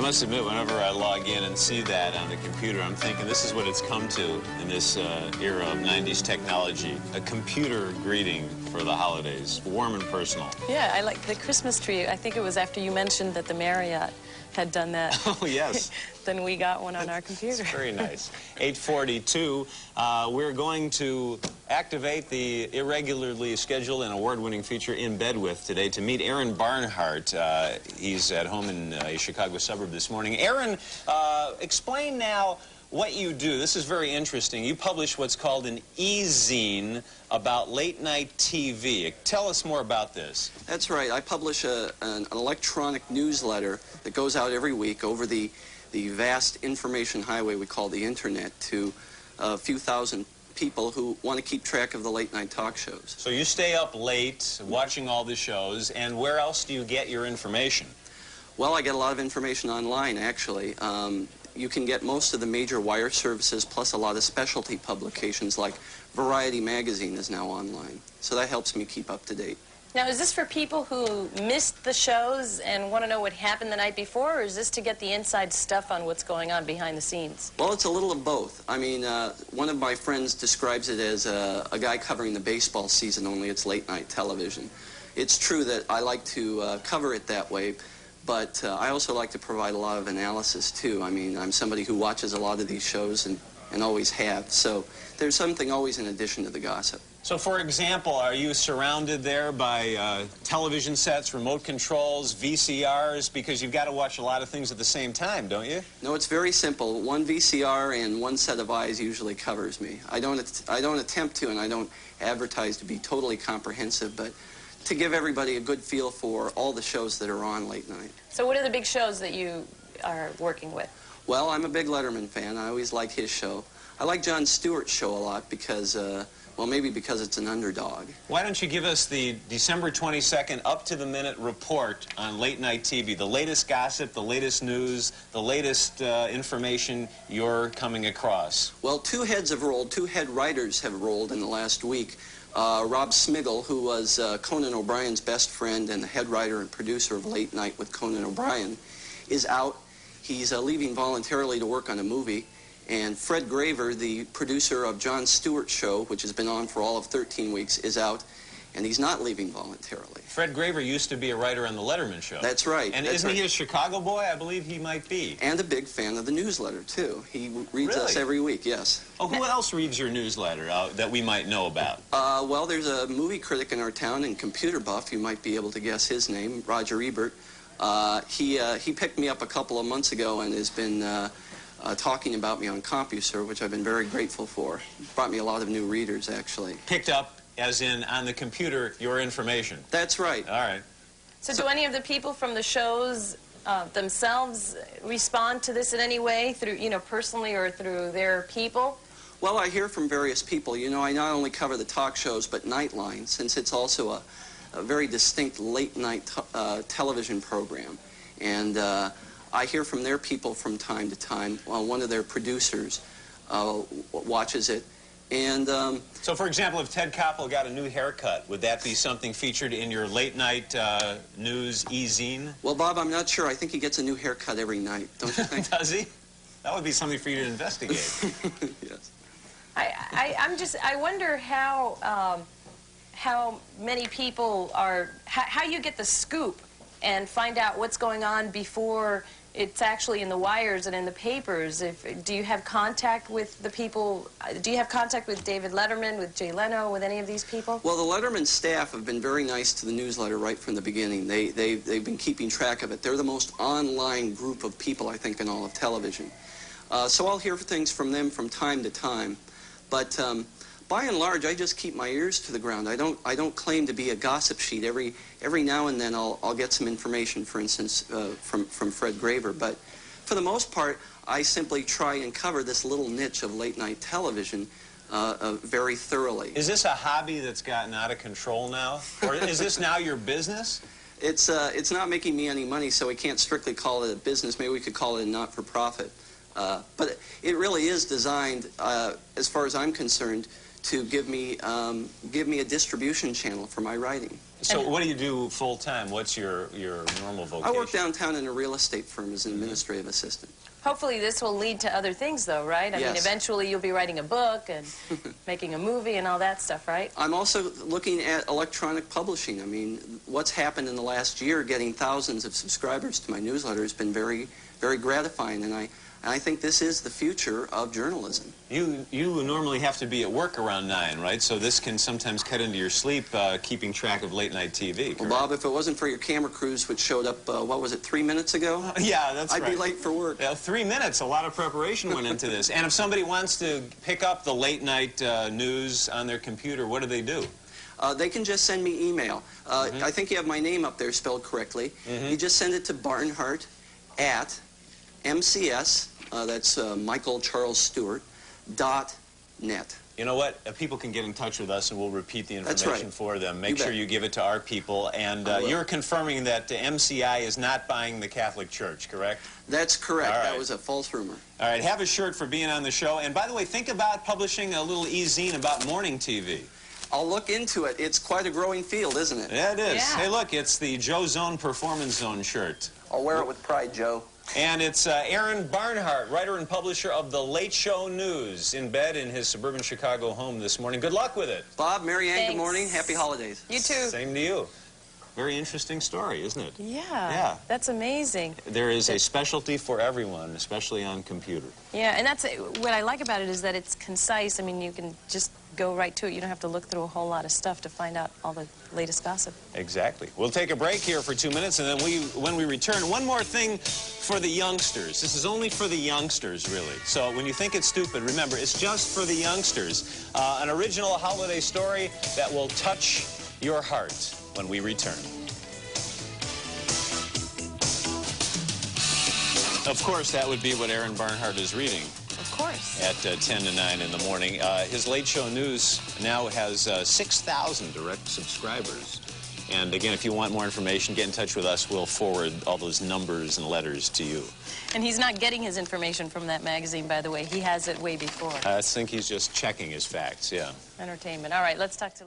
must admit, whenever I log in and see that on the computer, I'm thinking this is what it's come to in this era of 90s technology. A computer greeting for the holidays, warm and personal. Yeah, I like the Christmas tree. I think it was after you mentioned that the Marriott had done that. Oh, yes. Then we got one on our computer. It's very nice. 8:42, we're going to activate the irregularly scheduled and award-winning feature In Bed With today to meet Aaron Barnhart. He's at home in a Chicago suburb this morning. Aaron, explain now what you do. This is very interesting. You publish what's called an e-zine about late-night TV. Tell us more about this. That's right. I publish an electronic newsletter that goes out every week over the vast information highway we call the Internet to a few thousand people who want to keep track of the late-night talk shows. So you stay up late watching all the shows, and where else do you get your information? Well, I get a lot of information online, actually. You can get most of the major wire services, plus a lot of specialty publications like Variety Magazine is now online. So that helps me keep up to date. Now, is this for people who missed the shows and want to know what happened the night before, or is this to get the inside stuff on what's going on behind the scenes? Well, it's a little of both. I mean, one of my friends describes it as a guy covering the baseball season, only it's late-night television. It's true that I like to cover it that way, but I also like to provide a lot of analysis, too. I mean, I'm somebody who watches a lot of these shows and always have, so there's something always in addition to the gossip. So, for example, are you surrounded there by television sets, remote controls, VCRs? Because you've got to watch a lot of things at the same time, don't you? No, it's very simple. One VCR and one set of eyes usually covers me. I don't attempt to, and I don't advertise to be totally comprehensive, but to give everybody a good feel for all the shows that are on late night. So what are the big shows that you are working with? Well, I'm a big Letterman fan. I always like his show. I like Jon Stewart's show a lot because, well, maybe because it's an underdog. Why don't you give us the December 22nd up-to-the-minute report on late-night TV, the latest gossip, the latest news, the latest information you're coming across? Well, two head writers have rolled in the last week. Rob Smigel, who was Conan O'Brien's best friend and the head writer and producer of Late Night with Conan O'Brien, is out. He's leaving voluntarily to work on a movie. And Fred Graver, the producer of Jon Stewart's show, which has been on for all of 13 weeks, is out, and he's not leaving voluntarily. Fred Graver used to be a writer on the Letterman show. That's right. And isn't he a Chicago boy? I believe he might be. And a big fan of the newsletter, too. He reads us every week, yes. Oh, who else reads your newsletter that we might know about? Well, there's a movie critic in our town and computer buff. You might be able to guess his name, Roger Ebert. He picked me up a couple of months ago and has been talking about me on CompuServe, which I've been very grateful for. Brought me a lot of new readers, actually. Picked up, as in on the computer, your information. That's right. All right. So do any of the people from the shows themselves respond to this in any way, through, you know, personally or through their people? Well, I hear from various people. You know, I not only cover the talk shows, but Nightline, since it's also a very distinct late-night television program. And I hear from their people from time to time. One of their producers watches it. And so, for example, if Ted Koppel got a new haircut, would that be something featured in your late-night news e-zine? Well, Bob, I'm not sure. I think he gets a new haircut every night, don't you think? Does he? That would be something for you to investigate. Yes. I wonder how many people are, how you get the scoop and find out what's going on before it's actually in the wires and in the papers. Do you have contact with the people? Do you have contact with David Letterman, with Jay Leno, with any of these people? Well, the Letterman staff have been very nice to the newsletter right from the beginning. They've been keeping track of it. They're the most online group of people, I think, in all of television. So I'll hear things from them from time to time. But by and large, I just keep my ears to the ground. I don't claim to be a gossip sheet. Every now and then I'll get some information, for instance, from Fred Graver. But for the most part, I simply try and cover this little niche of late-night television very thoroughly. Is this a hobby that's gotten out of control now? Or is this now your business? It's not making me any money, so we can't strictly call it a business. Maybe we could call it a not-for-profit. But it really is designed, as far as I'm concerned, to give me a distribution channel for my writing. So what do you do full time? What's your normal vocation? I work downtown in a real estate firm as an administrative assistant. Hopefully this will lead to other things, though, right? I mean, eventually you'll be writing a book and making a movie and all that stuff, right? I'm also looking at electronic publishing. I mean, what's happened in the last year, getting thousands of subscribers to my newsletter has been very, very gratifying, and I think this is the future of journalism. You normally have to be at work around 9, right? So this can sometimes cut into your sleep, keeping track of late-night TV, correct? Well, Bob, if it wasn't for your camera crews, which showed up, what was it, 3 minutes ago? Yeah, that's right. I'd be late for work. 3 minutes, a lot of preparation went into this. And if somebody wants to pick up the late-night news on their computer, what do they do? They can just send me email. I think you have my name up there spelled correctly. You just send it to Barnhart at MCS, that's Michael Charles Stewart, .net. You know what? People can get in touch with us, and we'll repeat the information for them. Make sure you give it to our people. And you're confirming that MCI is not buying the Catholic Church, correct? That's correct. All right. That was a false rumor. All right. Have a shirt for being on the show. And by the way, think about publishing a little e-zine about morning TV. I'll look into it. It's quite a growing field, isn't it? Yeah, it is. Yeah. Hey, look, it's the Joe Zone Performance Zone shirt. I'll wear it with pride, Joe. And it's Aaron Barnhart, writer and publisher of The Late Show News, in bed in his suburban Chicago home this morning. Good luck with it. Bob, Mary Ann, Thanks. good morning. Happy holidays. You too. Same to you. Very interesting story, isn't it? Yeah. That's amazing. There is a specialty for everyone, especially on computer. Yeah, and that's what I like about it is that it's concise. I mean, you can just go right to it. You don't have to look through a whole lot of stuff to find out all the latest gossip. Exactly. We'll take a break here for 2 minutes, and then when we return, one more thing for the youngsters. This is only for the youngsters, really. So when you think it's stupid, remember, it's just for the youngsters. An original holiday story that will touch your heart when we return. Of course, that would be what Aaron Barnhart is reading. Of course. At 10 to 9 in the morning. His Late Show News now has 6,000 direct subscribers. And again, if you want more information, get in touch with us. We'll forward all those numbers and letters to you. And he's not getting his information from that magazine, by the way. He has it way before. I think he's just checking his facts, yeah. Entertainment. All right, let's talk to...